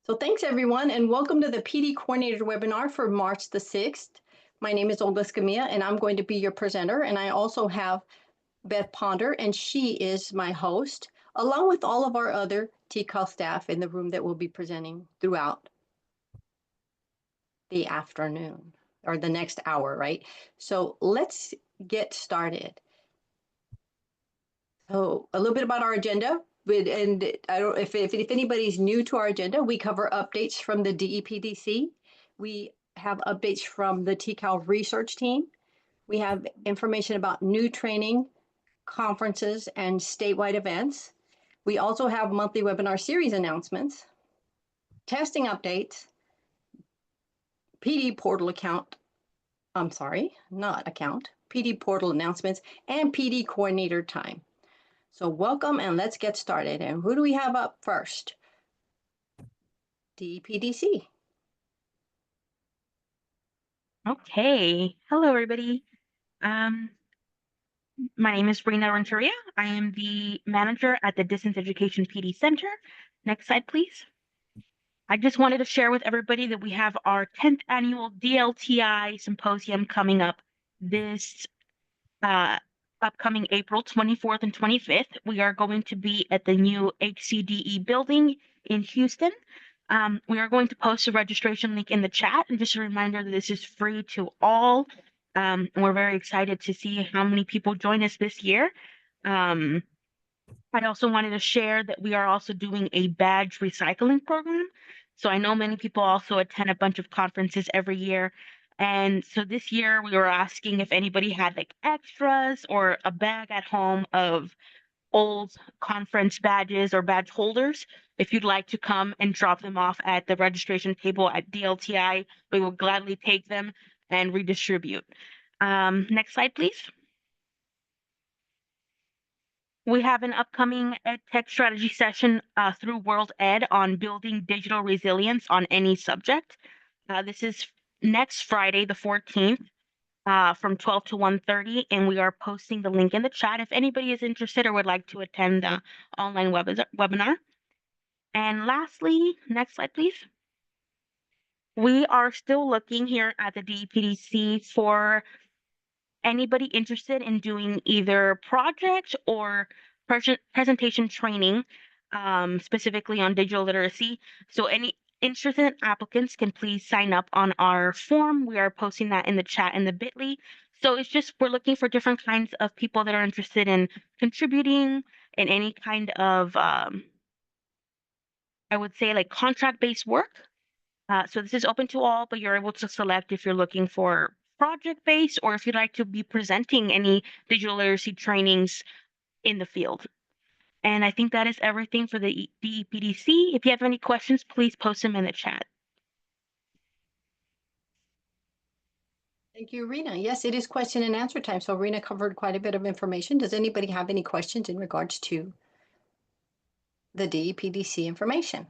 So thanks everyone, and welcome to the PD Coordinator webinar for March the 6th. My name is Olga Scamilla, and I'm going to be your presenter. And I also have Beth Ponder, and she is my host, along with all of our other TCAL staff in the room that will be presenting throughout the afternoon or the next hour, right? So let's get started. So a little bit about our agenda. And I don't if anybody's new to our agenda, we cover updates from the DEPDC. We have updates from the TCAL research team. We have information about new training, conferences, and statewide events. We also have monthly webinar series announcements, testing updates, PD portal account, I'm sorry, not account, PD portal announcements, and PD coordinator time. So welcome, and let's get started. And who do we have up first? DEPDC. Okay. Hello, everybody. My name is Rena Renteria. I am the manager at the Distance Education PD Center. Next slide, please. I just wanted to share with everybody that we have our 10th annual DLTI symposium coming up this upcoming April 24th and 25th. We are going to be at the new HCDE building in Houston. We are going to post a registration link in the chat, and just a reminder that this is free to all. We're very excited to see how many people join us this year. I also wanted to share that we are also doing a badge recycling program. So I know many people also attend a bunch of conferences every year. And so this year we were asking if anybody had like extras or a bag at home of old conference badges or badge holders. If you'd like to come and drop them off at the registration table at DLTI, we will gladly take them and redistribute. Next slide, please. We have an upcoming EdTech strategy session through World Ed on building digital resilience on any subject. This is next Friday, the 14th, from 12 to 1:30, and we are posting the link in the chat if anybody is interested or would like to attend the online webinar. And lastly, next slide, please. We are still looking here at the DEPDC for anybody interested in doing either project or presentation training, specifically on digital literacy. So any interested applicants can please sign up on our form. We are posting that in the chat in the bit.ly. So it's just, we're looking for different kinds of people that are interested in contributing in any kind of, I would say like contract-based work. So this is open to all, but you're able to select if you're looking for project-based or if you'd like to be presenting any digital literacy trainings in the field. And I think that is everything for the DEPDC. If you have any questions, please post them in the chat. Thank you, Rena. Yes, it is question and answer time. So Rena covered quite a bit of information. Does anybody have any questions in regards to the DEPDC information?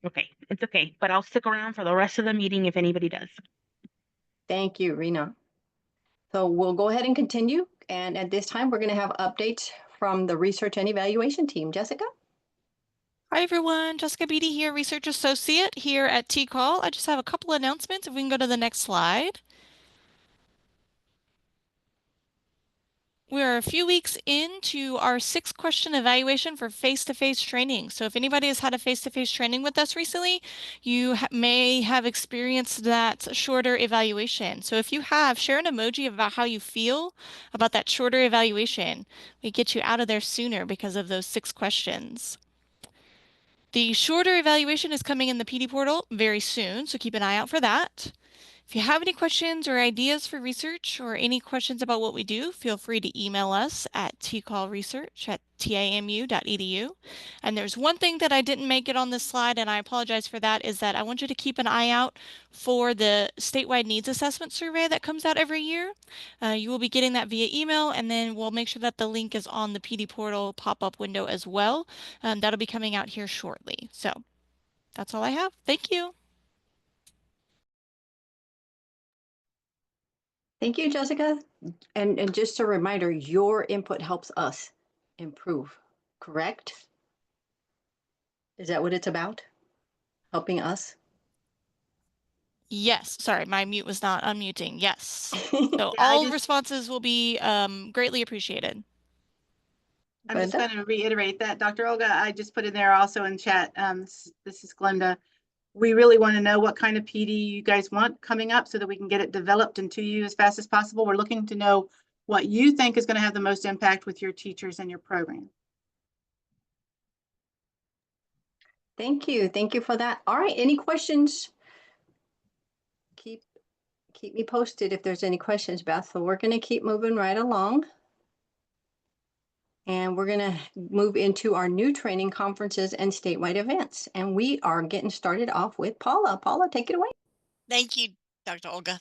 Okay, it's okay, but I'll stick around for the rest of the meeting if anybody does. Thank you, Rena. So we'll go ahead and continue. And at this time, we're going to have updates from the research and evaluation team. Jessica? Hi everyone, Jessica Beatty here, Research Associate here at TCAL. I just have a couple announcements. If we can go to the next slide. We're a few weeks into our 6-question evaluation for face-to-face training. So if anybody has had a face-to-face training with us recently, you may have experienced that shorter evaluation. So if you have, share an emoji about how you feel about that shorter evaluation. We get you out of there sooner because of those 6 questions. The shorter evaluation is coming in the PD portal very soon, so keep an eye out for that. If you have any questions or ideas for research or any questions about what we do, feel free to email us at tcalresearch@tamu.edu. And there's one thing that I didn't make it on this slide, and I apologize for that, is that I want you to keep an eye out for the statewide needs assessment survey that comes out every year. You will be getting that via email, and then we'll make sure that the link is on the PD portal pop-up window as well. That'll be coming out here shortly. So that's all I have. Thank you. Thank you, Jessica. And just a reminder, your input helps us improve, correct? Is that what it's about? Helping us? Yes, sorry, my mute was not unmuting. Yes. So Yeah, all responses will be greatly appreciated. I'm just Glenda? going to reiterate that, Dr. Olga, I just put in there also in chat. This is Glenda. We really want to know what kind of PD you guys want coming up so that we can get it developed and to you as fast as possible. We're looking to know what you think is going to have the most impact with your teachers and your program. Thank you. Thank you for that. All right, any questions? Keep me posted if there's any questions, Beth. So we're going to keep moving right along. And we're going to move into our new training conferences and statewide events. And we are getting started off with Paula. Paula, take it away. Thank you, Dr. Olga.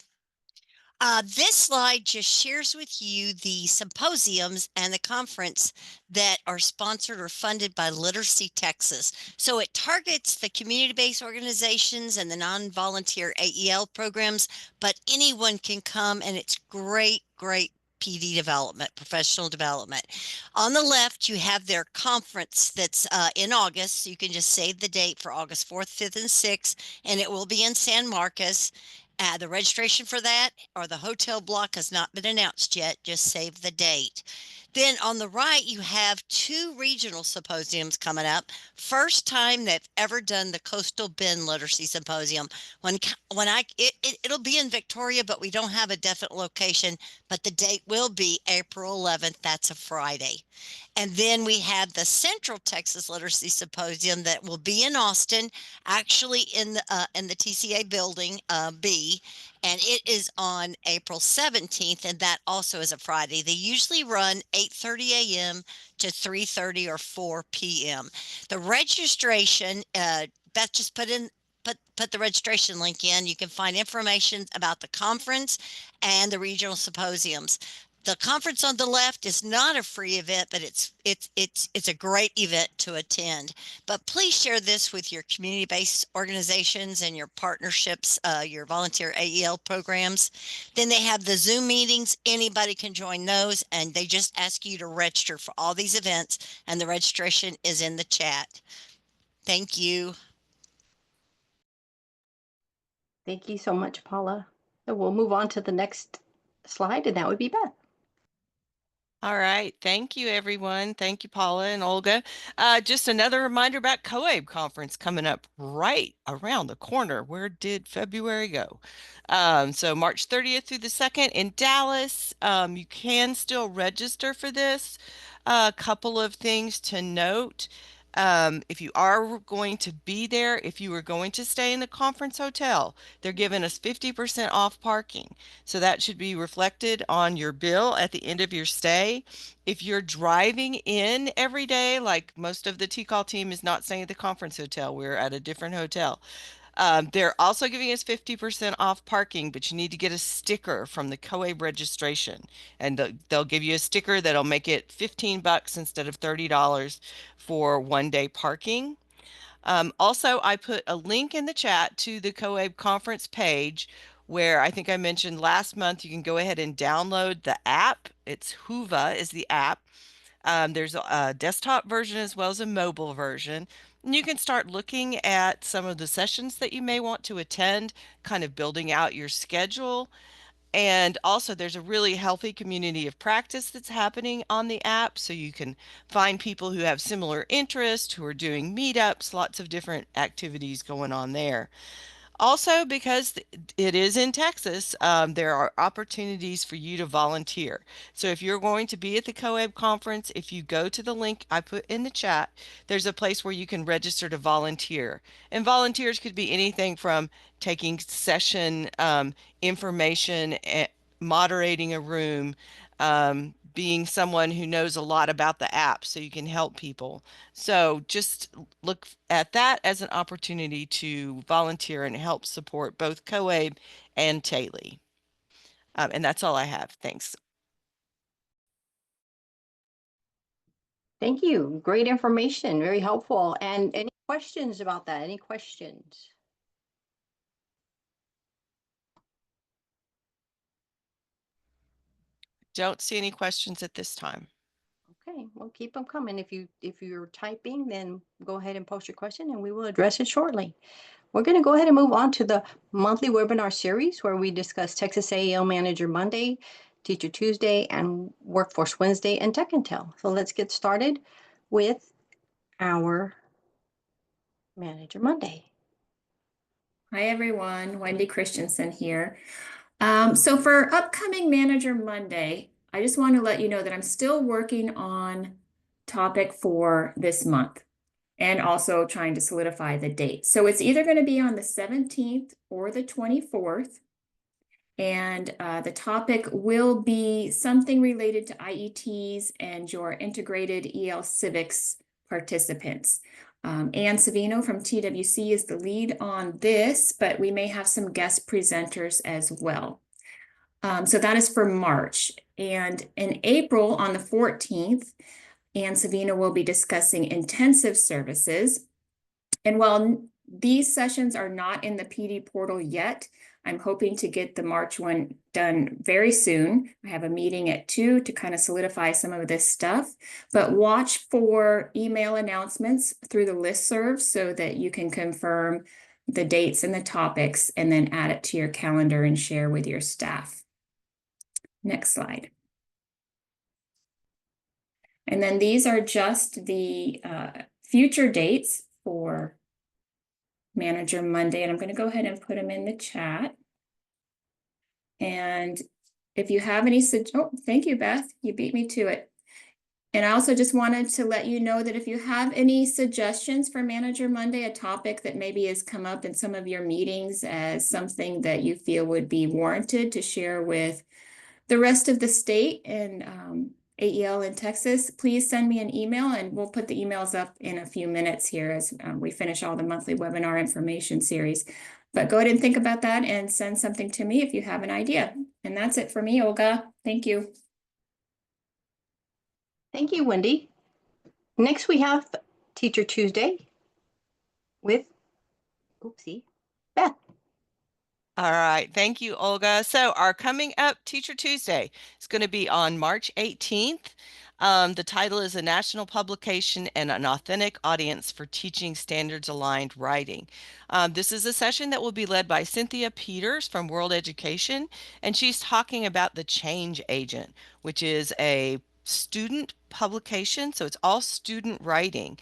This slide just shares with you the symposiums and the conference that are sponsored or funded by Literacy Texas. So it targets the community-based organizations and the non-volunteer AEL programs, but anyone can come, and it's great PD development, professional development. On the left, you have their conference that's in August. So you can just save the date for August 4th, 5th, and 6th, and it will be in San Marcos. The registration for that or the hotel block has not been announced yet. Just save the date. Then on the right, you have 2 regional symposiums coming up. First time they've ever done the Coastal Bend Literacy Symposium. It'll be in Victoria, but we don't have a definite location. But the date will be April 11th. That's a Friday. And then we have the Central Texas Literacy Symposium that will be in Austin, actually in the TCA building B, and it is on April 17th, and that also is a Friday. They usually run 8:30 a.m. to 3:30 or 4 p.m. The registration, Beth just put the registration link in. You can find information about the conference and the regional symposiums. The conference on the left is not a free event, but it's a great event to attend. But please share this with your community-based organizations and your partnerships, your volunteer AEL programs. Then they have the Zoom meetings. Anybody can join those, and they just ask you to register for all these events, and the registration is in the chat. Thank you. Thank you so much, Paula. So we'll move on to the next slide, and that would be Beth. All right. Thank you, everyone. Thank you, Paula and Olga. Just another reminder about COABE conference coming up right around the corner. Where did February go? So March 30th through the 2nd in Dallas. You can still register for this. A couple of things to note. If you are going to be there, if you are going to stay in the conference hotel, they're giving us 50% off parking. So that should be reflected on your bill at the end of your stay. If you're driving in every day, like most of the TCAL team is not staying at the conference hotel, we're at a different hotel. They're also giving us 50% off parking, but you need to get a sticker from the COABE registration, and they'll give you a sticker that'll make it $15 instead of $30 for one-day parking. Also, I put a link in the chat to the COABE conference page where I think I mentioned last month you can go ahead and download the app. It's Whova is the app. There's a desktop version as well as a mobile version. And you can start looking at some of the sessions that you may want to attend, kind of building out your schedule. And also there's a really healthy community of practice that's happening on the app. So you can find people who have similar interests, who are doing meetups, lots of different activities going on there. Also, because it is in Texas, there are opportunities for you to volunteer. So if you're going to be at the COABE conference, if you go to the link I put in the chat, there's a place where you can register to volunteer. And volunteers could be anything from taking session information, moderating a room, being someone who knows a lot about the app so you can help people. So just look at that as an opportunity to volunteer and help support both COABE and TALE. And that's all I have. Thanks. Thank you. Great information. Very helpful. And any questions about that? Any questions? Don't see any questions at this time. Okay, well, keep them coming. If you're typing, then go ahead and post your question and we will address it shortly. We're going to go ahead and move on to the monthly webinar series where we discuss Texas AEL Manager Monday, Teacher Tuesday, and Workforce Wednesday, and Tech Intel. So let's get started with our Manager Monday. Hi, everyone. Wendy Christensen here. So for upcoming Manager Monday, I just want to let you know that I'm still working on topic for this month and also trying to solidify the date. So it's either going to be on the 17th or the 24th. And the topic will be something related to IETs and your integrated EL civics participants. Ann Savino from TWC is the lead on this, but we may have some guest presenters as well. So that is for March. And in April, on the 14th, Ann Savino will be discussing intensive services. And while these sessions are not in the PD portal yet, I'm hoping to get the March one done very soon. I have a meeting at 2 to kind of solidify some of this stuff, but watch for email announcements through the listserv so that you can confirm the dates and the topics and then add it to your calendar and share with your staff. Next slide. And then these are just the future dates for Manager Monday, and I'm going to go ahead and put them in the chat. And if you have any, oh, thank you, Beth. You beat me to it. And I also just wanted to let you know that if you have any suggestions for Manager Monday, a topic that maybe has come up in some of your meetings as something that you feel would be warranted to share with the rest of the state and AEL in Texas, please send me an email and we'll put the emails up in a few minutes here as we finish all the monthly webinar information series. But go ahead and think about that and send something to me if you have an idea. And that's it for me, Olga. Thank you. Thank you, Wendy. Next, we have Teacher Tuesday with, oopsie, Beth. All right. Thank you, Olga. So our coming up Teacher Tuesday is going to be on March 18th. The title is A National Publication and an Authentic Audience for Teaching Standards Aligned Writing. This is a session that will be led by Cynthia Peters from World Education, and she's talking about the Change Agent, which is a student publication. So it's all student writing.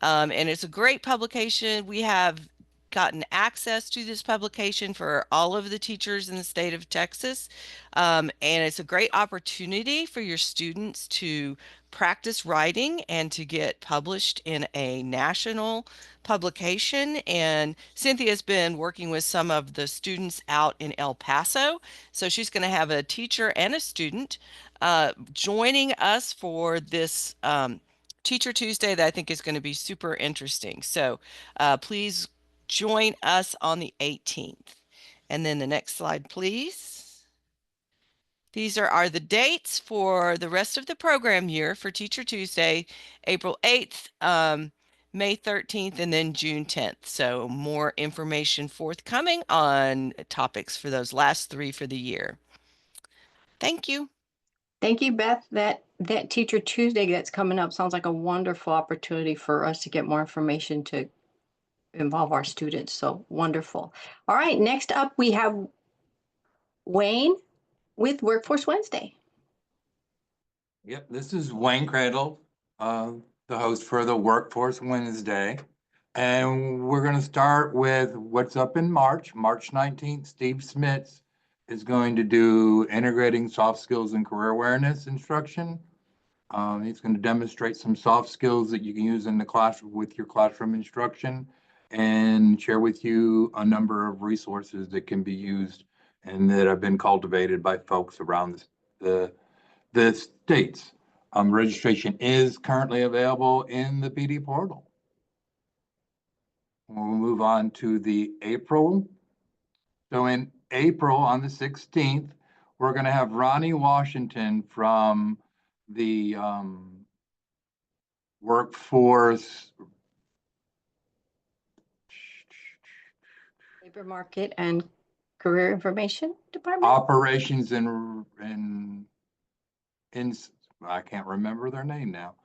And it's a great publication. We have gotten access to this publication for all of the teachers in the state of Texas. And it's a great opportunity for your students to practice writing and to get published in a national publication. And Cynthia's been working with some of the students out in El Paso. So she's going to have a teacher and a student joining us for this Teacher Tuesday that I think is going to be super interesting. So please join us on the 18th. And then the next slide, please. These are the dates for the rest of the program year for Teacher Tuesday, April 8th, May 13th, and then June 10th. So more information forthcoming on topics for those last 3 for the year. Thank you. Thank you, Beth. That Teacher Tuesday that's coming up sounds like a wonderful opportunity for us to get more information to involve our students. So wonderful. All right, next up we have Wayne with Workforce Wednesday. Yep, this is Wayne Cradle, the host for the Workforce Wednesday. And we're going to start with what's up in March. March 19th, Steve Smits is going to do integrating soft skills and career awareness instruction. He's going to demonstrate some soft skills that you can use in the classroom with your classroom instruction and share with you a number of resources that can be used and that have been cultivated by folks around the states. Registration is currently available in the PD portal. We'll move on to the April. So in April on the 16th, we're going to have Ronnie Washington from the Workforce Labor Market and Career Information Department. Operations and in, I can't remember their name now.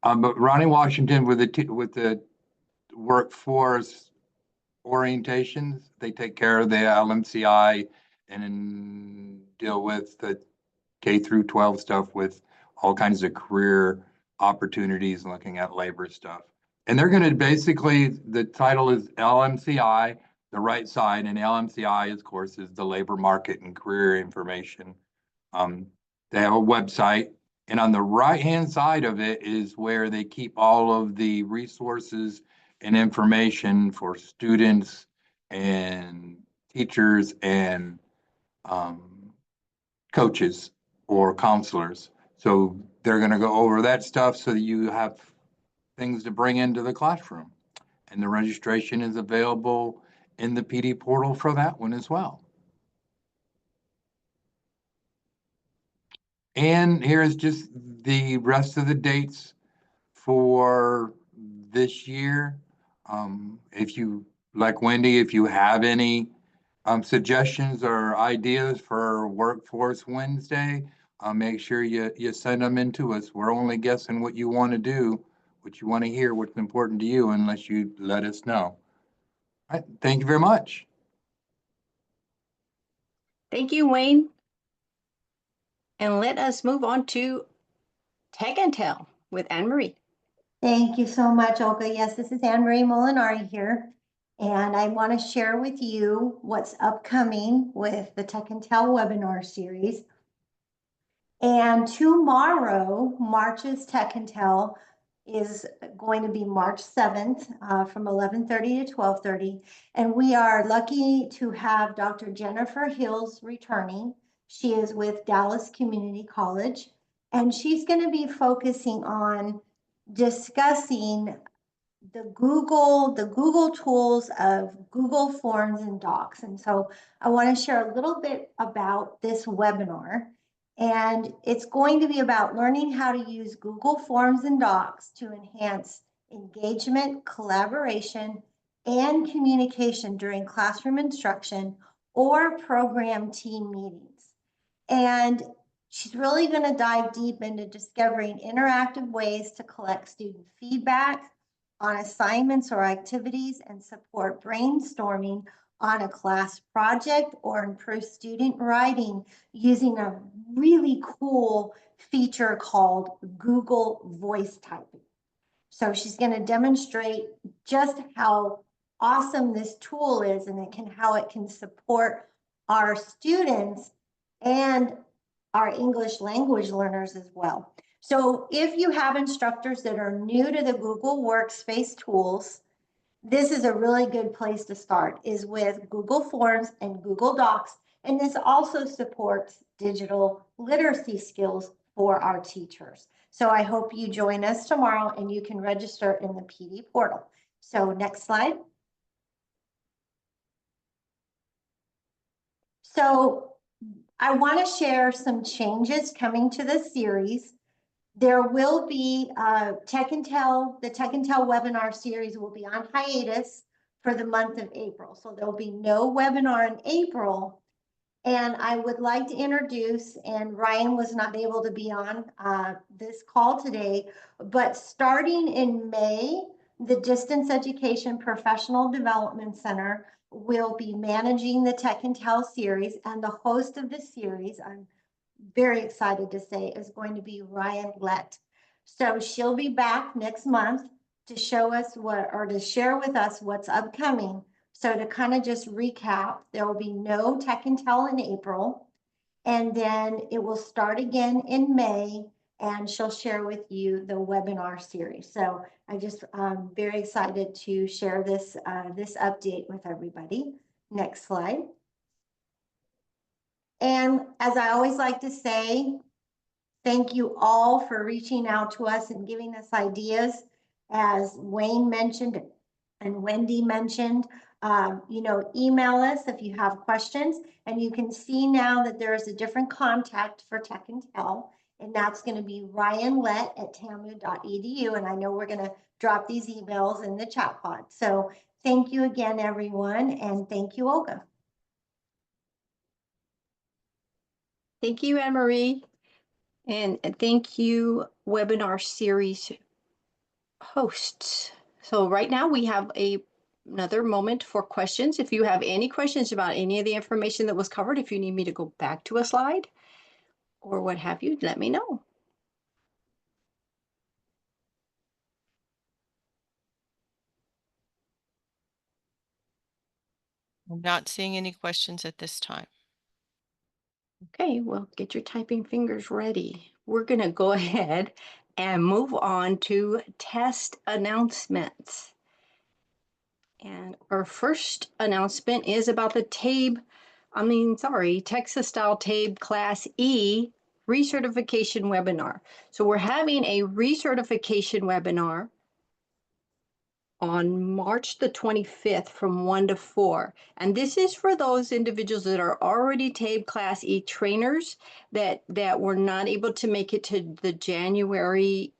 But Ronnie Washington with the workforce orientations, they take care of the LMCI and then deal with the K through 12 stuff with all kinds of career opportunities, looking at labor stuff. And they're going to basically, the title is LMCI, the right side, and LMCI, of course, is the labor market and career information. They have a website, and on the right-hand side of it is where they keep all of the resources and information for students and teachers and coaches or counselors. So they're going to go over that stuff so that you have things to bring into the classroom. And the registration is available in the PD portal for that one as well. And here's just the rest of the dates for this year. If you, like Wendy, if you have any suggestions or ideas for Workforce Wednesday, make sure you send them in to us. We're only guessing what you want to do, what you want to hear, what's important to you, unless you let us know. All right, thank you very much. Thank you, Wayne. And let us move on to Tech Intel with Anne Marie. Thank you so much, Olga. Yes, this is Anne Marie Molinari here, and I want to share with you what's upcoming with the Tech Intel webinar series. And tomorrow, March's Tech Intel is going to be March 7th from 11:30 to 12:30. And we are lucky to have Dr. Jennifer Hills returning. She is with Dallas Community College, and she's going to be focusing on discussing the Google tools of Google Forms and Docs. And so I want to share a little bit about this webinar. And it's going to be about learning how to use Google Forms and Docs to enhance engagement, collaboration, and communication during classroom instruction or program team meetings. And she's really going to dive deep into discovering interactive ways to collect student feedback on assignments or activities and support brainstorming on a class project or improve student writing using a really cool feature called Google Voice Typing. So she's going to demonstrate just how awesome this tool is and how it can support our students and our English language learners as well. So if you have instructors that are new to the Google Workspace tools, this is a really good place to start, is with Google Forms and Google Docs. And this also supports digital literacy skills for our teachers. So I hope you join us tomorrow, and you can register in the PD portal. So next slide. So I want to share some changes coming to this series. There will be the Tech Intel webinar series will be on hiatus for the month of April. So there'll be no webinar in April. And I would like to introduce, and Ryan was not able to be on this call today, but starting in May, the Distance Education Professional Development Center will be managing the Tech Intel series, and the host of the series, I'm very excited to say, is going to be Ryan Lett. So she'll be back next month to show us to share with us what's upcoming. So to kind of just recap, there will be no Tech Intel in April, and then it will start again in May, and she'll share with you the webinar series. So I just very excited to share this update with everybody. Next slide. And as I always like to say, thank you all for reaching out to us and giving us ideas. As Wayne mentioned and Wendy mentioned, email us if you have questions. And you can see now that there is a different contact for Tech Intel, and that's going to be Ryan Lett at tamu.edu. And I know we're going to drop these emails in the chat pod. So thank you again, everyone. And thank you, Olga. Thank you, Anne Marie. And thank you, webinar series hosts. So right now we have another moment for questions. If you have any questions about any of the information that was covered, if you need me to go back to a slide or what have you, let me know. I'm not seeing any questions at this time. Okay, well, get your typing fingers ready. We're going to go ahead and move on to test announcements. And our first announcement is about the Texas Style TABE Class E recertification webinar. So we're having a recertification webinar on March the 25th from 1 to 4. And this is for those individuals that are already TABE Class E trainers that were not able to make it to the January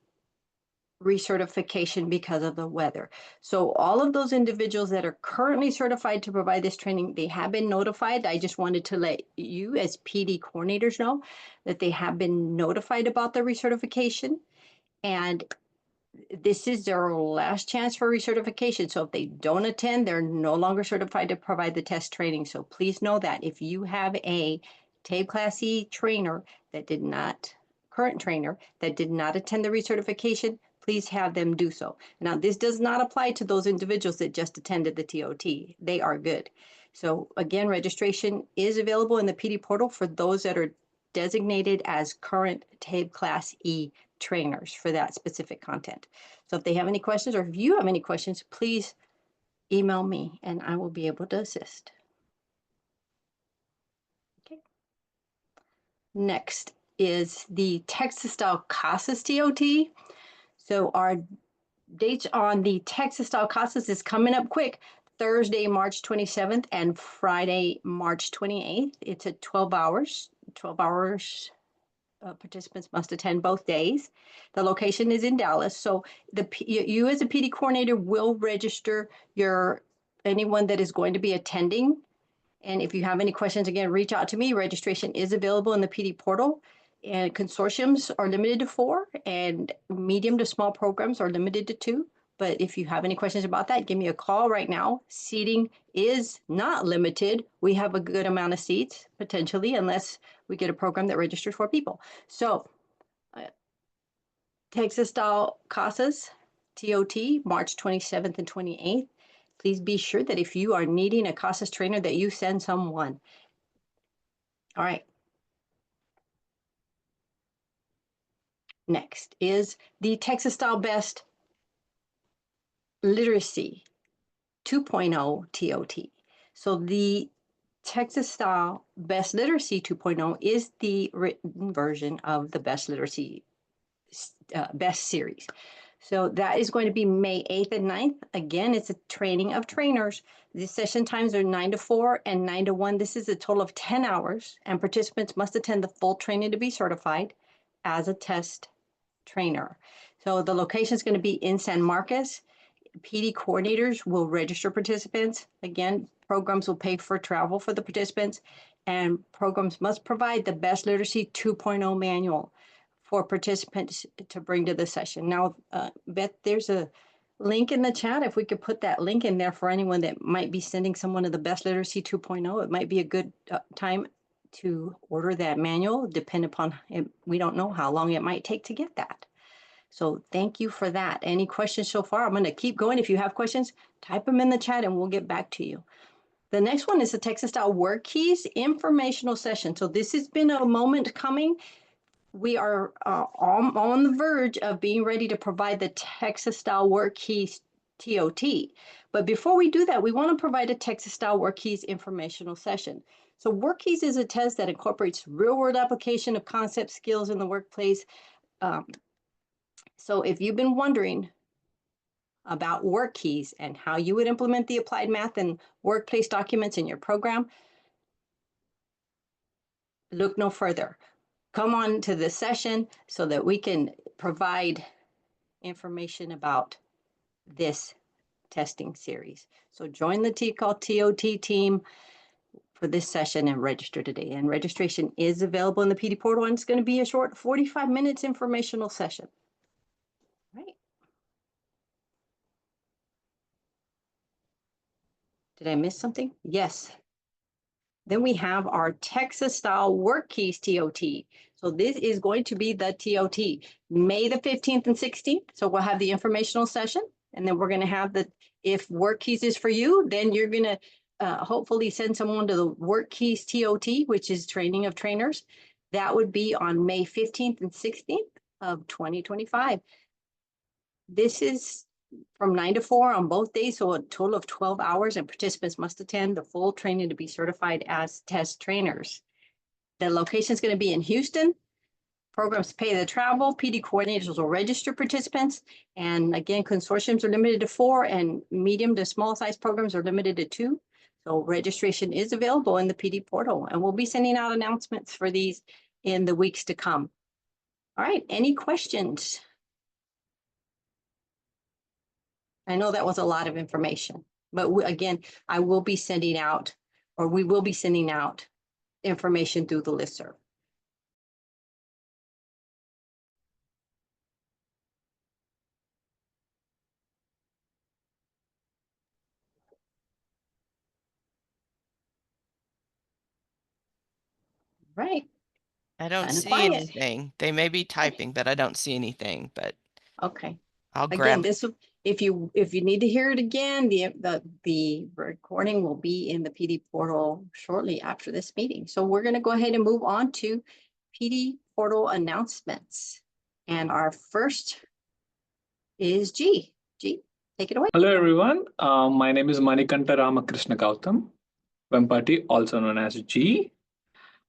recertification because of the weather. So all of those individuals that are currently certified to provide this training, they have been notified. I just wanted to let you as PD coordinators know that they have been notified about the recertification. And this is their last chance for recertification. So if they don't attend, they're no longer certified to provide the test training. So please know that if you have a TABE Class E trainer that did not, current trainer that did not attend the recertification, please have them do so. Now, this does not apply to those individuals that just attended the TOT. They are good. So again, registration is available in the PD portal for those that are designated as current TABE Class E trainers for that specific content. So if they have any questions or if you have any questions, please email me and I will be able to assist. Okay. Next is the Texas Style CASAS TOT. So our dates on the Texas Style CASAS is coming up quick. Thursday, March 27th and Friday, March 28th. It's at 12 hours. Participants must attend both days. The location is in Dallas. So you as a PD coordinator will register anyone that is going to be attending. And if you have any questions, again, reach out to me. Registration is available in the PD portal. And consortiums are limited to 4 and medium to small programs are limited to 2. But if you have any questions about that, give me a call right now. Seating is not limited. We have a good amount of seats potentially, unless we get a program that registers 4 people. So Texas Style CASAS, TOT, March 27th and 28th. Please be sure that if you are needing a CASAS trainer that you send someone. All right. Next is the Texas Style Best Literacy 2.0 TOT. So the Texas Style Best Literacy 2.0 is the written version of the Best Literacy Best Series. So that is going to be May 8th and 9th. Again, it's a training of trainers. The session times are 9 to 4 and 9 to 1. This is a total of 10 hours, and participants must attend the full training to be certified as a test trainer. So the location is going to be in San Marcos. PD coordinators will register participants. Again, programs will pay for travel for the participants, and programs must provide the Best Literacy 2.0 manual for participants to bring to the session. Now, Beth, there's a link in the chat. If we could put that link in there for anyone that might be sending someone to the Best Literacy 2.0, it might be a good time to order that manual, depend upon it. We don't know how long it might take to get that. So thank you for that. Any questions so far? I'm going to keep going. If you have questions, type them in the chat and we'll get back to you. The next one is the Texas Style Work Keys informational session. So this has been a moment coming. We are on the verge of being ready to provide the Texas Style Work Keys TOT. But before we do that, we want to provide a Texas Style Work Keys informational session. So Work Keys is a test that incorporates real-world application of concept skills in the workplace. So if you've been wondering about work keys and how you would implement the applied math and workplace documents in your program, look no further. Come on to this session so that we can provide information about this testing series. So join the TCAL TOT team. for this session and register today. And registration is available in the PD portal, and it's going to be a short 45 minutes informational session. Right. Did I miss something? Yes. Then we have our Texas style work keys TOT. So this is going to be the TOT, May the 15th and 16th. So we'll have the informational session, and then we're going to have the, if work keys is for you, then you're going to hopefully send someone to the work keys TOT, which is training of trainers. That would be on May 15th and 16th of 2025. This is from 9 to 4 on both days, so a total of 12 hours, and participants must attend the full training to be certified as test trainers. The location is going to be in Houston. Programs pay the travel. PD coordinators will register participants. And again, consortiums are limited to 4, and medium to small size programs are limited to 2. So registration is available in the PD portal, and we'll be sending out announcements for these in the weeks to come. All right, any questions? I know that was a lot of information, but again, I will be sending out, or we will be sending out information through the listserv. Right. I don't Kinda see quiet. anything. They may be typing, but I don't see anything, but Okay. I'll Again, grab it. this, if you need to hear it again, the recording will be in the PD portal shortly after this meeting. So we're going to go ahead and move on to PD portal announcements. And our first is G. G, take it away. Hello, everyone. My name is Manikanta Ramakrishna Gautam, Vempati, also known as G.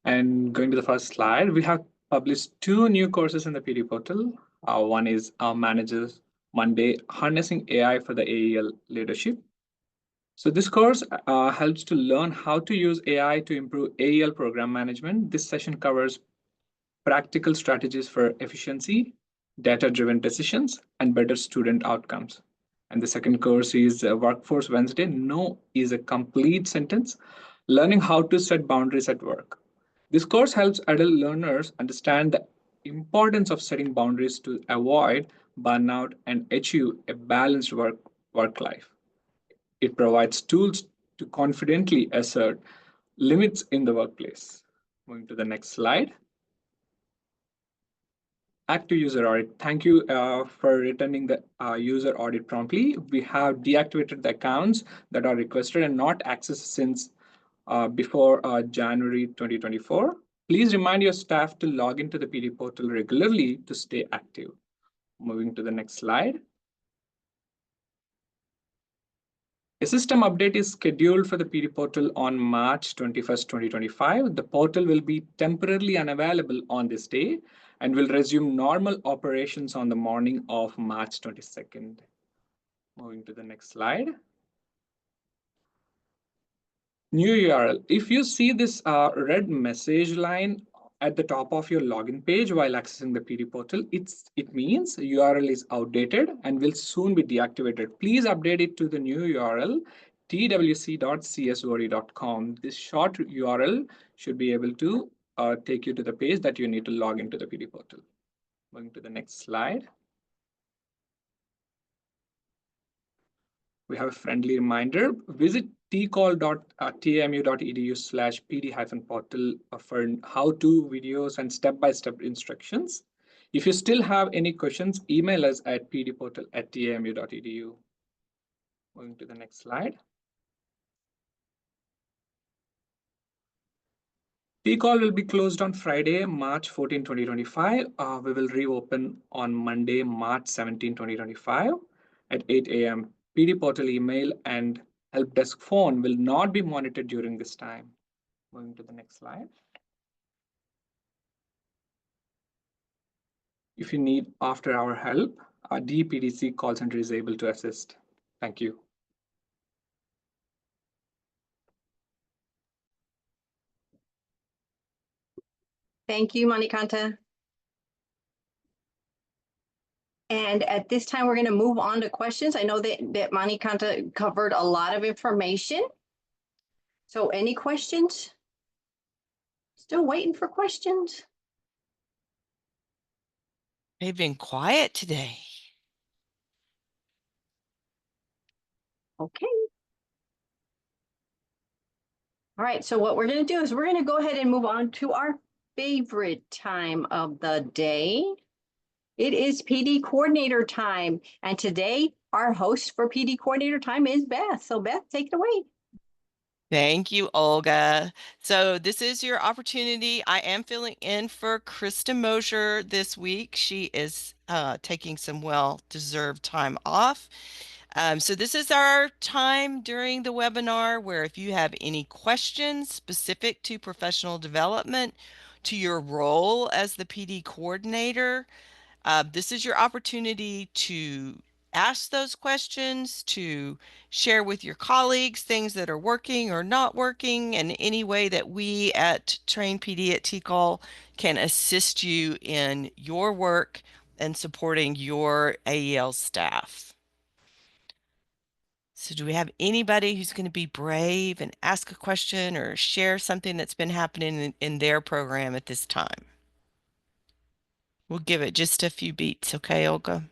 And going to the first slide, we have published 2 new courses in the PD portal. One is Managers Monday, Harnessing AI for the AEL Leadership. So this course helps to learn how to use AI to improve AEL program management. This session covers practical strategies for efficiency, data-driven decisions, and better student outcomes. And the second course is Workforce Wednesday. No is a complete sentence, learning how to set boundaries at work. This course helps adult learners understand the importance of setting boundaries to avoid burnout and achieve a balanced work life. It provides tools to confidently assert limits in the workplace. Moving to the next slide. Active user audit. Thank you for returning the user audit promptly. We have deactivated the accounts that are requested and not accessed since before January 2024. Please remind your staff to log into the PD portal regularly to stay active. Moving to the next slide. A system update is scheduled for the PD portal on March 21st, 2025. The portal will be temporarily unavailable on this day and will resume normal operations on the morning of March 22nd. Moving to the next slide. New URL. If you see this red message line at the top of your login page while accessing the PD portal, it means URL is outdated and will soon be deactivated. Please update it to the new URL, twc.csori.com. This short URL should be able to take you to the page that you need to log into the PD portal. Moving to the next slide. We have a friendly reminder. Visit tcall.tamu.edu/pd-portal for how-to videos and step-by-step instructions. If you still have any questions, email us at pdportal@tamu.edu. Moving to the next slide. T-call will be closed on Friday, March 14, 2025. We will reopen on Monday, March 17, 2025 at 8 a.m. PD portal email and help desk phone will not be monitored during this time. Moving to the next slide. If you need after-hour help, our DPDC call center is able to assist. Thank you. Thank you, Manikanta. And at this time, we're going to move on to questions. I know that Manikanta covered a lot of information. So any questions? Still waiting for questions? They've been quiet today. Okay. All right, so what we're going to do is we're going to go ahead and move on to our favorite time of the day. It is PD coordinator time. And today our host for PD coordinator time is Beth. So Beth, take it away. Thank you, Olga. So this is your opportunity. I am filling in for Krista Mosier this week. She is taking some well-deserved time off. So this is our time during the webinar where if you have any questions specific to professional development, to your role as the PD coordinator, this is your opportunity to ask those questions, to share with your colleagues things that are working or not working, and any way that we at Train PD at TCOL can assist you in your work and supporting your AEL staff. So do we have anybody who's going to be brave and ask a question or share something that's been happening in their program at this time? We'll give it just a few beats, okay, Olga?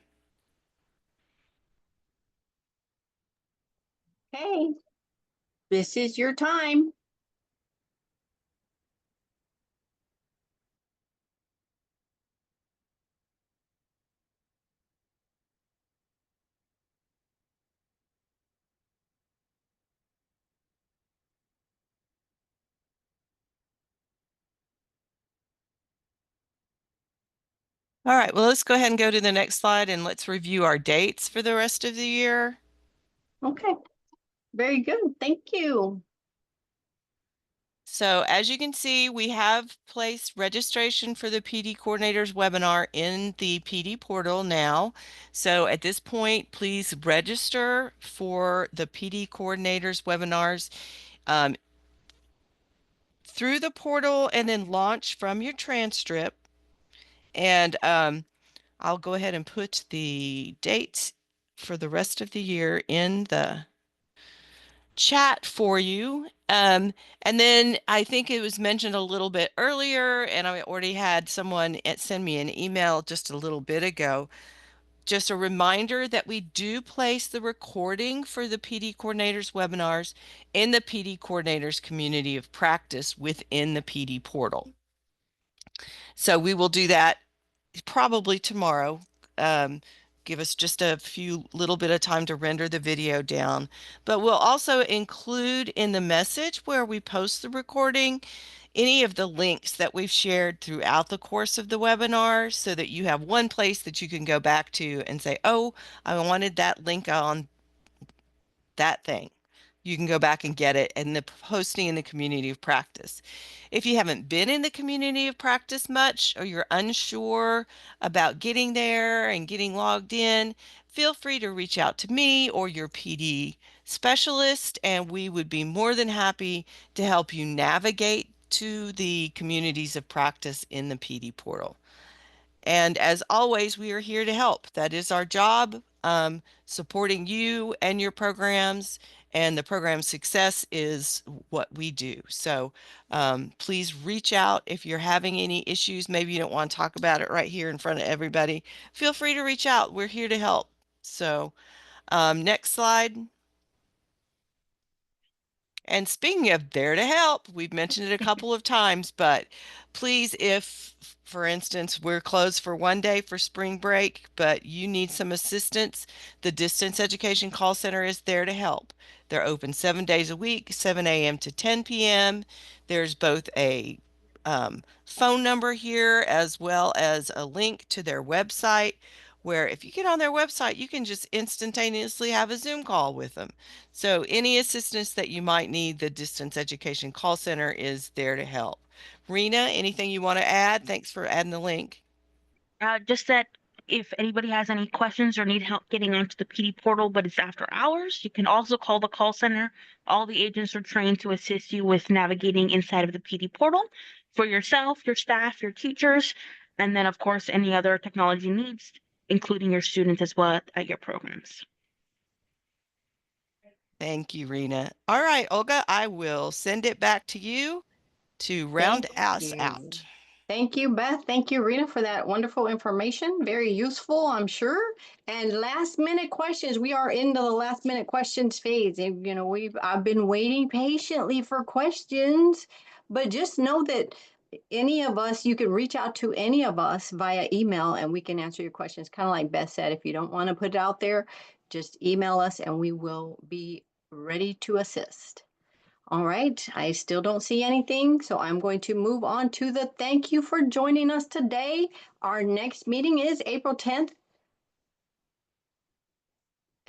Okay, this is your time. All right, well, let's go ahead and go to the next slide and let's review our dates for the rest of the year. Okay, very good. Thank you. So as you can see, we have placed registration for the PD coordinators webinar in the PD portal now. So at this point, please register for the PD coordinators webinars through the portal and then launch from your transcript. And I'll go ahead and put the dates for the rest of the year in the chat for you. And then I think it was mentioned a little bit earlier, and I already had someone send me an email just a little bit ago. Just a reminder that we do place the recording for the PD coordinators webinars in the PD coordinators community of practice within the PD portal. So we will do that probably tomorrow. Give us just a few little bit of time to render the video down, but we'll also include in the message where we post the recording any of the links that we've shared throughout the course of the webinar so that you have one place that you can go back to and say, oh, I wanted that link on that thing. You can go back and get it and the posting in the community of practice. If you haven't been in the community of practice much or you're unsure about getting there and getting logged in, feel free to reach out to me or your PD specialist, and we would be more than happy to help you navigate to the communities of practice in the PD portal. And as always, we are here to help. That is our job, supporting you and your programs, and the program success is what we do. So please reach out if you're having any issues. Maybe you don't want to talk about it right here in front of everybody. Feel free to reach out. We're here to help. So next slide. And speaking of there to help, we've mentioned it a couple of times, but please, if, for instance, we're closed for one day for spring break, but you need some assistance, the Distance Education Call Center is there to help. They're open 7 days a week, 7 a.m. to 10 p.m. There's both a phone number here as well as a link to their website, where if you get on their website, you can just instantaneously have a Zoom call with them. So any assistance that you might need, the Distance Education Call Center is there to help. Rena, anything you want to add? Thanks for adding the link. Just that if anybody has any questions or need help getting onto the PD portal, but it's after hours, you can also call the call center. All the agents are trained to assist you with navigating inside of the PD portal for yourself, your staff, your teachers, and then, of course, any other technology needs, including your students as well at your programs. Thank you, Rena. All right, Olga, I will send it back to you to round us out. Thank you, Beth. Thank you, Rena, for that wonderful information. Very useful, I'm sure. And last minute questions. We are into the last minute questions phase. And, you know, I've been waiting patiently for questions, but just know that any of us, you can reach out to any of us via email and we can answer your questions. Kind of like Beth said, if you don't want to put it out there, just email us and we will be ready to assist. All right, I still don't see anything, so I'm going to move on to the thank you for joining us today. Our next meeting is April 10th.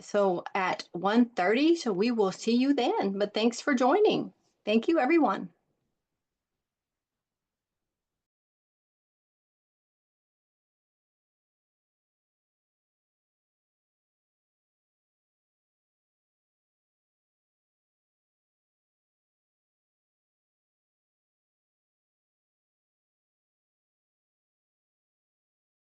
So at 1:30, so we will see you then, but thanks for joining. Thank you, everyone.